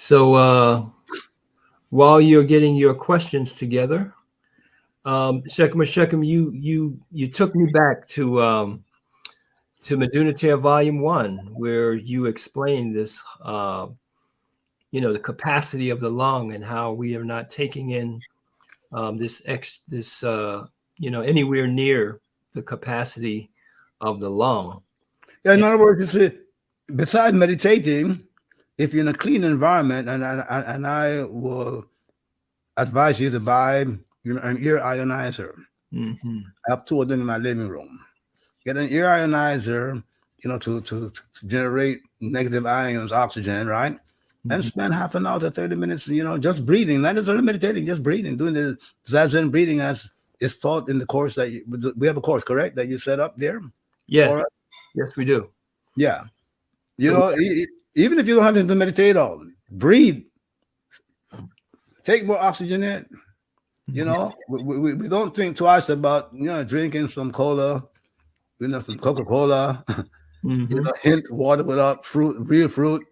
So while you're getting your questions together, Shekhem Ur Shekhem, you took me back to Metu Neter Volume 1, where you explained this, the capacity of the lung and how we are not taking in anywhere near the capacity of the lung. Yeah, in other words, you see, besides meditating, if you're in a clean environment, and I will advise you to buy an ear ionizer. Mm-hmm. I have two of them in my living room. Get an ear ionizer, to generate negative ions, oxygen, right? Mm-hmm. And spend half an hour to 30 minutes, just breathing, not necessarily meditating, just breathing, doing the Zazen breathing as is taught in the course that we have a course, correct, that you set up there? Yeah. Yes, we do. Yeah. Even if you don't have anything to meditate on, breathe. Take more oxygen in. We don't think twice about drinking some cola, some Coca-Cola, mm-hmm. Hint water without fruit, real fruit,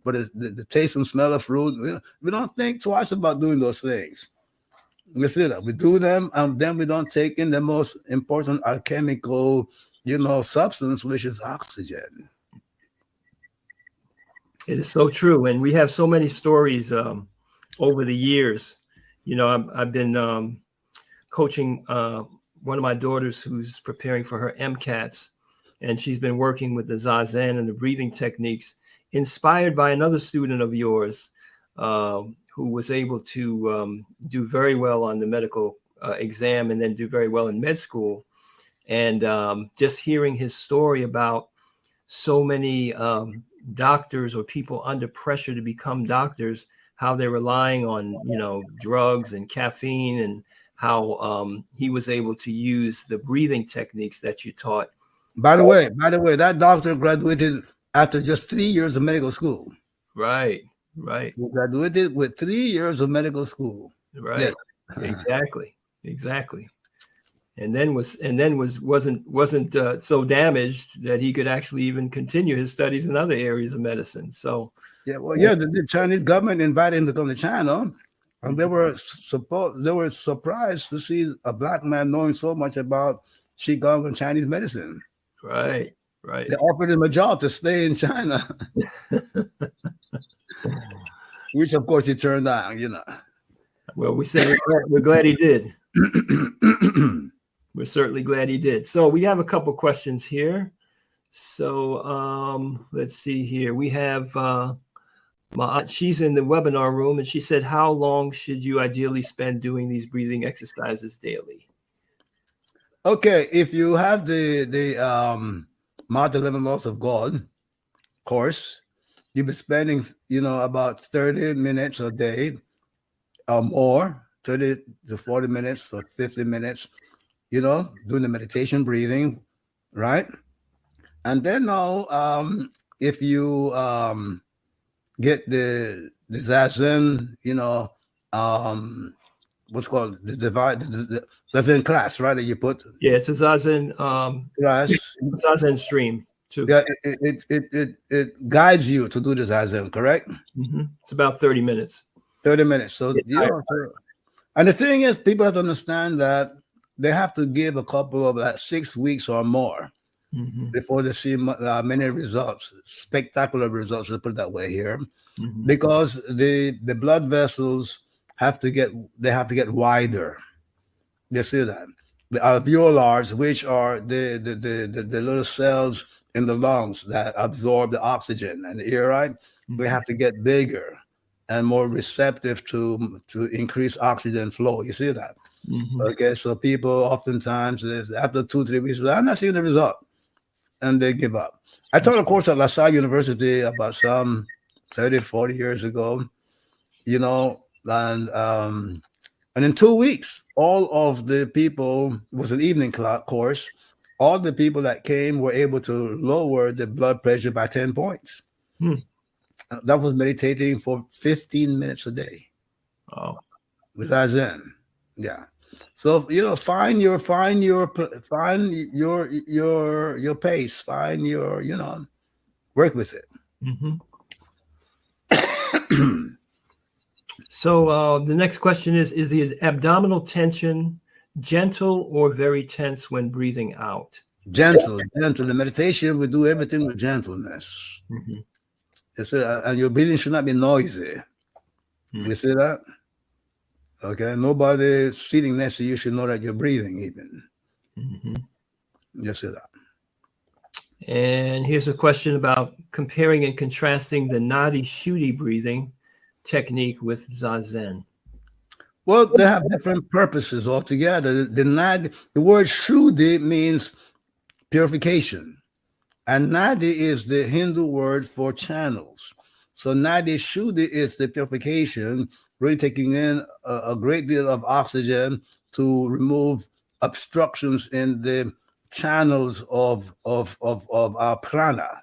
but the taste and smell of fruit. We don't think twice about doing those things. We see that we do them, and then we don't take in the most important alchemical, substance, which is oxygen. It is so true, and we have so many stories over the years. I've been coaching one of my daughters who's preparing for her MCATs, and she's been working with the Zazen and the breathing techniques, inspired by another student of yours who was able to do very well on the medical exam and then do very well in med school. And just hearing his story about so many doctors or people under pressure to become doctors, how they're relying on, drugs and caffeine, and how he was able to use the breathing techniques that you taught. By the way, that doctor graduated after just 3 years of medical school. Right. He graduated with 3 years of medical school. Right. Yeah. Exactly. And then wasn't so damaged that he could actually even continue his studies in other areas of medicine. So the Chinese government invited him to come to China, and they were surprised to see a black man knowing so much about Qigong and Chinese medicine. Right. They offered him a job to stay in China, which of course he turned down. Well, we say we're glad he did. We're certainly glad he did. So we have a couple questions here. So let's see here. We have my aunt, she's in the webinar room, and she said, how long should you ideally spend doing these breathing exercises daily? Okay, if you have the Model 11 Laws of God course, you'll be spending, about 30 minutes a day or more, 30 to 40 minutes or 50 minutes, doing the meditation breathing, right? And then now, if you get the Zazen, what's called the Zazen class, right? That you put. Yeah, it's a Zazen class. Zazen stream too. Yeah, it guides you to do the Zazen, correct? Mm-hmm. It's about 30 minutes. 30 minutes. So and the thing is, people have to understand that they have to give a couple of 6 weeks or more before they see many results, spectacular results, let's put it that way here, because the blood vessels have to get wider. You see that the alveolars, which are the little cells in the lungs that absorb the oxygen and the air, right? They have to get bigger and more receptive to increase oxygen flow. You see that? Okay, so people oftentimes, after 2-3 weeks, I'm not seeing the result, and they give up. I taught a course at La Salle University about some 30-40 years ago, and in 2 weeks, all of the people, it was an evening course, all the people that came were able to lower the blood pressure by 10 points. That was meditating for 15 minutes a day. Oh, with Zazen. Yeah. So find your pace, find your work with it. So the next question is the abdominal tension gentle or very tense when breathing out? Gentle. The meditation, we do everything with gentleness. Mm-hmm. And your breathing should not be noisy. Mm-hmm. You see that? Okay. Nobody sitting next to you should know that you're breathing even. Mm-hmm. You see that? And here's a question about comparing and contrasting the Nadi Shuddhi breathing technique with Zazen. Well, they have different purposes altogether. The word Shuddhi means purification. And Nadi is the Hindu word for channels. So Nadi Shuddhi is the purification, really taking in a great deal of oxygen to remove obstructions in the channels of our prana.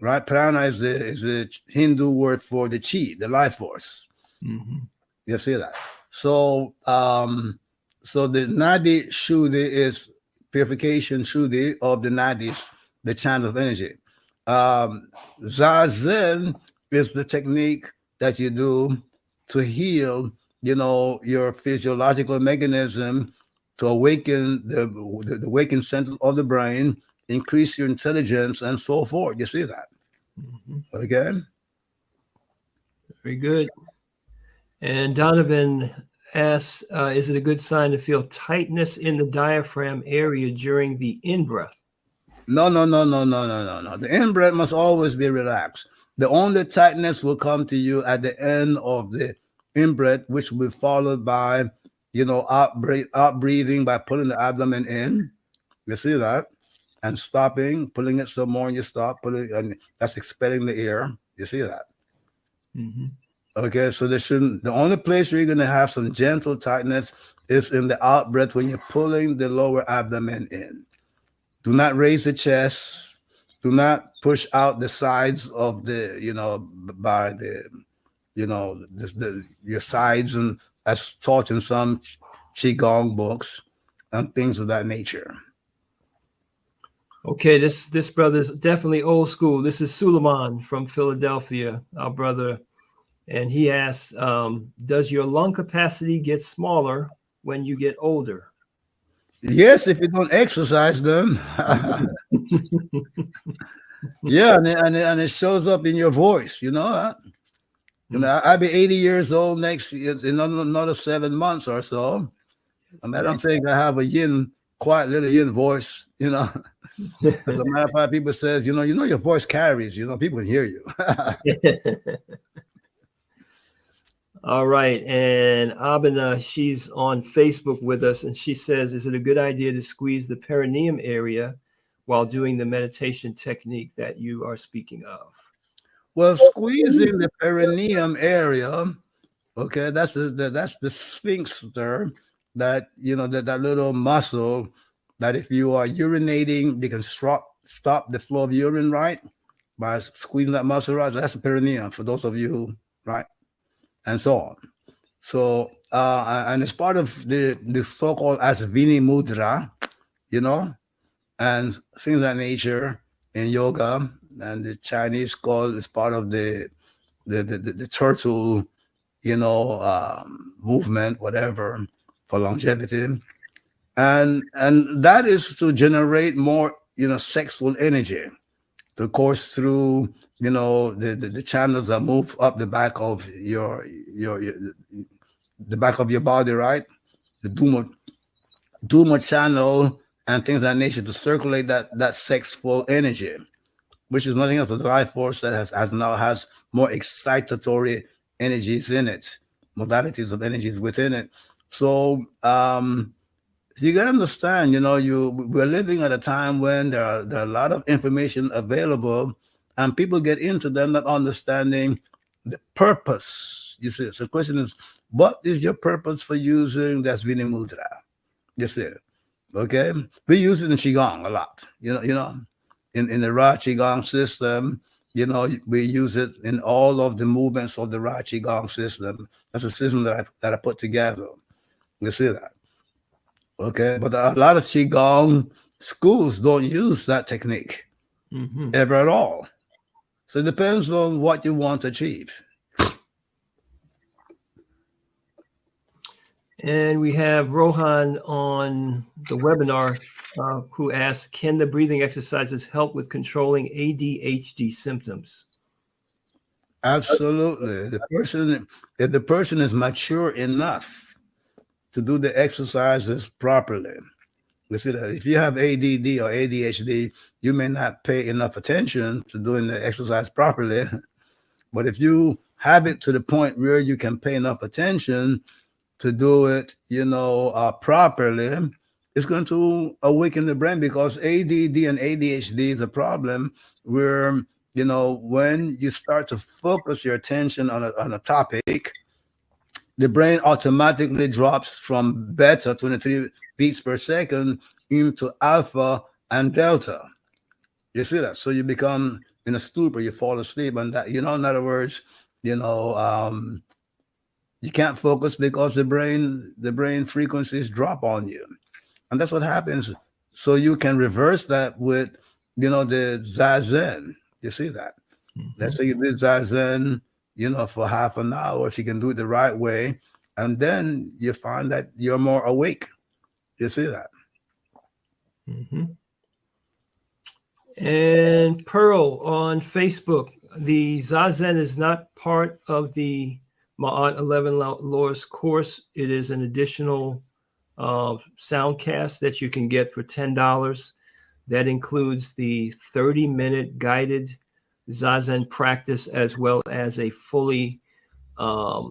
Right? Prana is the Hindu word for the chi, the life force. Mm-hmm. You see that? So so the Nadi Shuddhi is purification Shuddhi of the nadis, the channel of energy. Zazen is the technique that you do to heal, your physiological mechanism, to awaken the awakened center of the brain, increase your intelligence, and so forth. You see that? Mm-hmm. Okay. Very good. And Donovan asks, is it a good sign to feel tightness in the diaphragm area during the in-breath? No. The in-breath must always be relaxed. The only tightness will come to you at the end of the in-breath, which will be followed by, out breathing by pulling the abdomen in. You see that? And stopping, pulling it some more, and you stop, pulling, and that's expelling the air. You see that? Mm-hmm. Okay, so the only place where you're going to have some gentle tightness is in the out breath when you're pulling the lower abdomen in. Do not raise the chest. Do not push out the sides of by the, your sides, and as taught in some Qigong books and things of that nature. Okay, this brother's definitely old school. This is Suleiman from Philadelphia, our brother. And he asks, does your lung capacity get smaller when you get older? Yes, if you don't exercise them. Yeah, and it shows up in your voice, I'll be 80 years old next year, in another 7 months or so. And I don't think I have a quiet little yin voice, As a matter of fact, people says, your voice carries, people can hear you. All right. And Abina, she's on Facebook with us, and she says, is it a good idea to squeeze the perineum area while doing the meditation technique that you are speaking of? Well, squeezing the perineum area, okay, that's the sphincter, that that little muscle that if you are urinating, they can stop the flow of urine, right? By squeezing that muscle, right? So that's the perineum for those of you who, right? And so on. So and it's part of the so-called Asvini Mudra, and things of that nature in yoga, and the Chinese call it's part of the turtle, movement, whatever, for longevity, and that is to generate more, sexual energy to course through, the channels that move up the back of the back of your body, right? The Duma channel and things of that nature to circulate that sexual energy, which is nothing else but the life force that has more excitatory energies in it, modalities of energies within it. So you got to understand, we're living at a time when there are a lot of information available, and people get into them not understanding the purpose. You see, so the question is, what is your purpose for using das Vini Mudra? You see, okay? We use it in Qigong a lot, in the Ra Qigong system. We use it in all of the movements of the Ra Qigong system. That's a system that I put together. You see that? Okay, but a lot of Qigong schools don't use that technique ever at all. So it depends on what you want to achieve. And we have Rohan on the webinar who asks, can the breathing exercises help with controlling ADHD symptoms? Absolutely. If the person is mature enough to do the exercises properly. You see that if you have ADD or ADHD, you may not pay enough attention to doing the exercise properly. But if you have it to the point where you can pay enough attention to do it, properly, it's going to awaken the brain, because ADD and ADHD is a problem where, when you start to focus your attention on a topic, the brain automatically drops from beta, 23 beats per second, into alpha and delta. You see that? So you become in a stupor, you fall asleep, and that, in other words, you can't focus because the brain frequencies drop on you. And that's what happens. So you can reverse that with, the Zazen. You see that? Mm-hmm. Let's say you did Zazen, for half an hour, if you can do it the right way, and then you find that you're more awake. You see that? Mm-hmm. And Pearl on Facebook, the Zazen is not part of the Ma'at 11 Laws course. It is an additional soundcast that you can get for $10. That includes the 30-minute guided Zazen practice, as well as a fully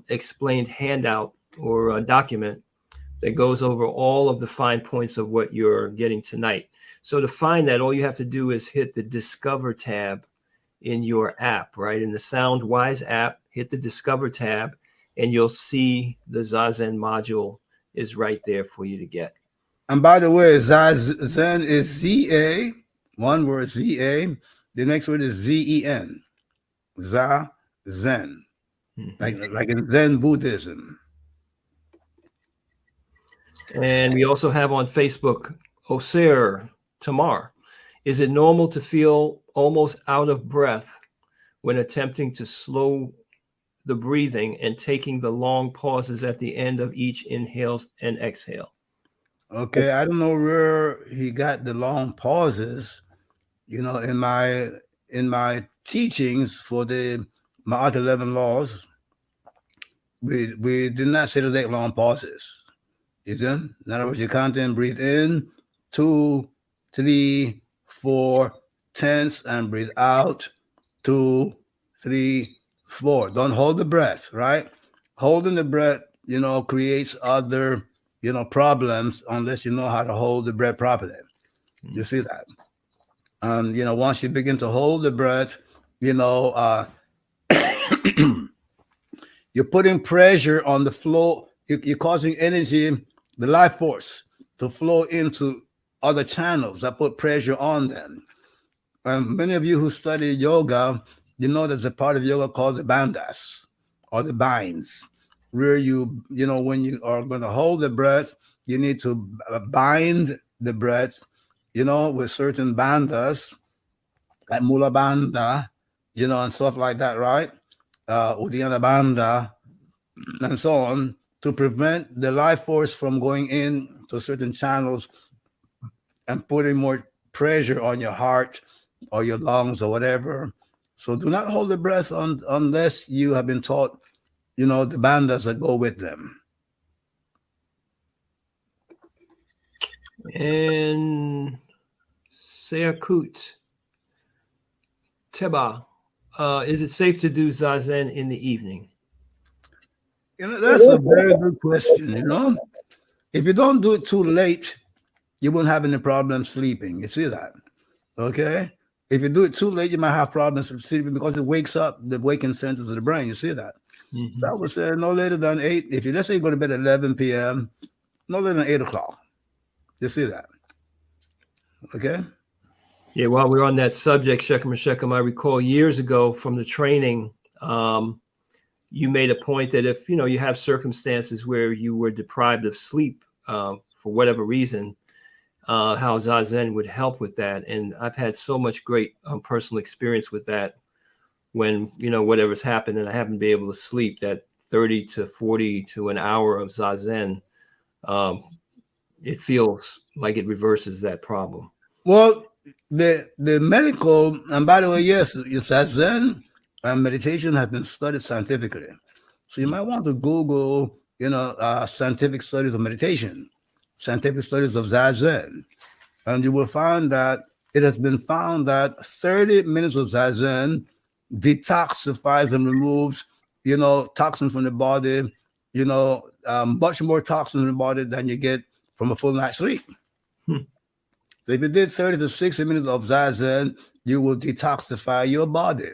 explained handout or a document that goes over all of the fine points of what you're getting tonight. So to find that, all you have to do is hit the Discover tab in your app, right? In the SoundWise app, hit the Discover tab, and you'll see the Zazen module is right there for you to get. And by the way, Zazen is Z-A, one word, Z-A. The next word is Z-E-N, Zazen, like in Zen Buddhism. And we also have on Facebook, Ausar Tamar. Is it normal to feel almost out of breath when attempting to slow the breathing and taking the long pauses at the end of each inhale and exhale? Okay, I don't know where he got the long pauses. In my teachings for the Ma'at 11 laws, we did not say to take long pauses. In other words, you count in, breathe in, 2, 3, 4, tense, and breathe out, 2, 3, 4. Don't hold the breath, right? Holding the breath, creates other, problems unless you know how to hold the breath properly. You see that? And, once you begin to hold the breath, you're putting pressure on the flow. You're causing energy, the life force, to flow into other channels that put pressure on them. And many of you who study yoga, there's a part of yoga called the bandhas, or the binds, where when you are going to hold the breath, you need to bind the breath, with certain bandhas, like Mula Bandha, and stuff like that, right? Uddiyana Bandha, and so on, to prevent the life force from going in to certain channels and putting more pressure on your heart or your lungs or whatever. So do not hold the breath unless you have been taught, the bandhas that go with them. And Seakut Teba, is it safe to do Zazen in the evening? That's a very good question. If you don't do it too late, you won't have any problem sleeping. You see that? Okay? If you do it too late, you might have problems sleeping because it wakes up the waking centers of the brain. You see that? Mm-hmm. So I would say no later than 8. If you, let's say you go to bed at 11 p.m., no later than 8 o'clock. You see that? Okay? Yeah, while we're on that subject, Shekhem Ur Shekhem, I recall years ago from the training, you made a point that if, you have circumstances where you were deprived of sleep for whatever reason, how Zazen would help with that. And I've had so much great personal experience with that when, whatever's happened and I haven't been able to sleep, that 30 to 40 to an hour of Zazen it feels like it reverses that problem. Well, the medical, and by the way, yes, Zazen and meditation has been studied scientifically. So you might want to Google, scientific studies of meditation, scientific studies of Zazen, and you will find that it has been found that 30 minutes of Zazen detoxifies and removes, toxins from the body, much more toxins in the body than you get from a full night's sleep. So if you did 30 to 60 minutes of Zazen, you will detoxify your body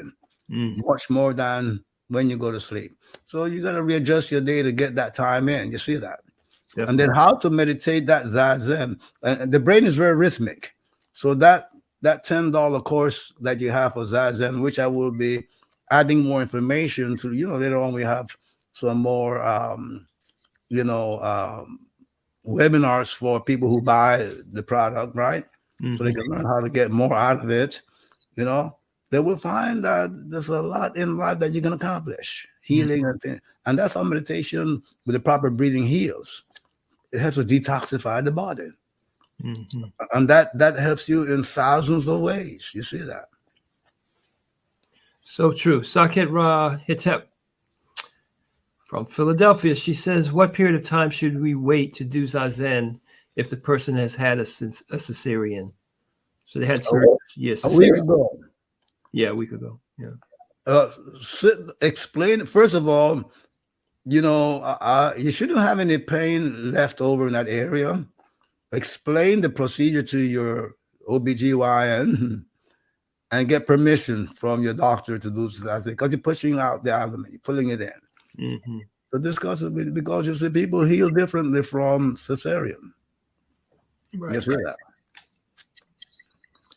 much more than when you go to sleep. So you got to readjust your day to get that time in. You see that? Definitely. And then how to meditate that Zazen. And the brain is very rhythmic. So that $10 course that you have for Zazen, which I will be adding more information to, later on we have some more, webinars for people who buy the product, right? So they can learn how to get more out of it. They will find that there's a lot in life that you can accomplish, healing and things. And that's how meditation with the proper breathing heals. It helps to detoxify the body. And that helps you in thousands of ways. You see that? So true. Saket Ra Hitep from Philadelphia, she says, what period of time should we wait to do Zazen if the person has had a cesarean? So they had surgery. Yes. A week ago. Yeah, a week ago. Yeah. Explain, first of all, you shouldn't have any pain left over in that area. Explain the procedure to your OBGYN and get permission from your doctor to do that because you're pushing out the abdomen, you're pulling it in. So discuss it because you see people heal differently from cesarean. Right. You see that?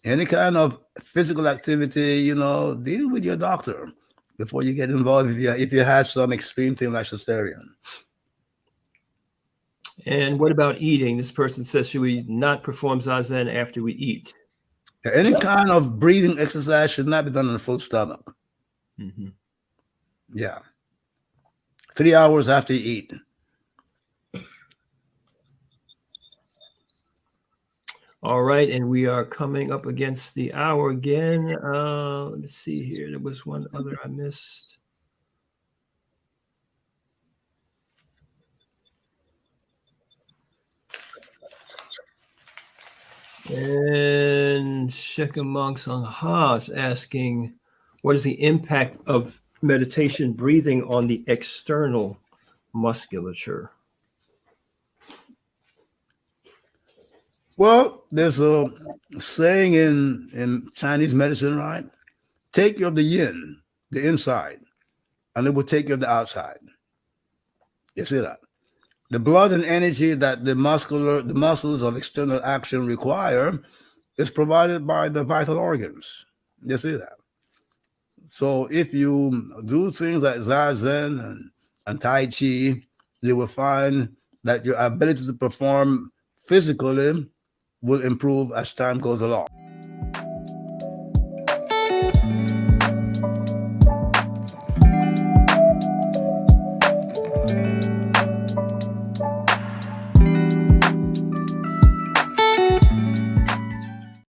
Any kind of physical activity, deal with your doctor before you get involved if you had some extreme thing like cesarean. And what about eating? This person says, should we not perform Zazen after we eat? Any kind of breathing exercise should not be done on a full stomach. Yeah. 3 hours after you eat. All right, and we are coming up against the hour again. Let's see here. There was one other I missed. And Shekhem Ur is asking, what is the impact of meditation breathing on the external musculature? Well, there's a saying in Chinese medicine, right? Take care of the yin, the inside, and it will take care of the outside. You see that? The blood and energy that the muscles of external action require is provided by the vital organs. You see that? So if you do things like Zazen and Tai Chi, you will find that your ability to perform physically will improve as time goes along.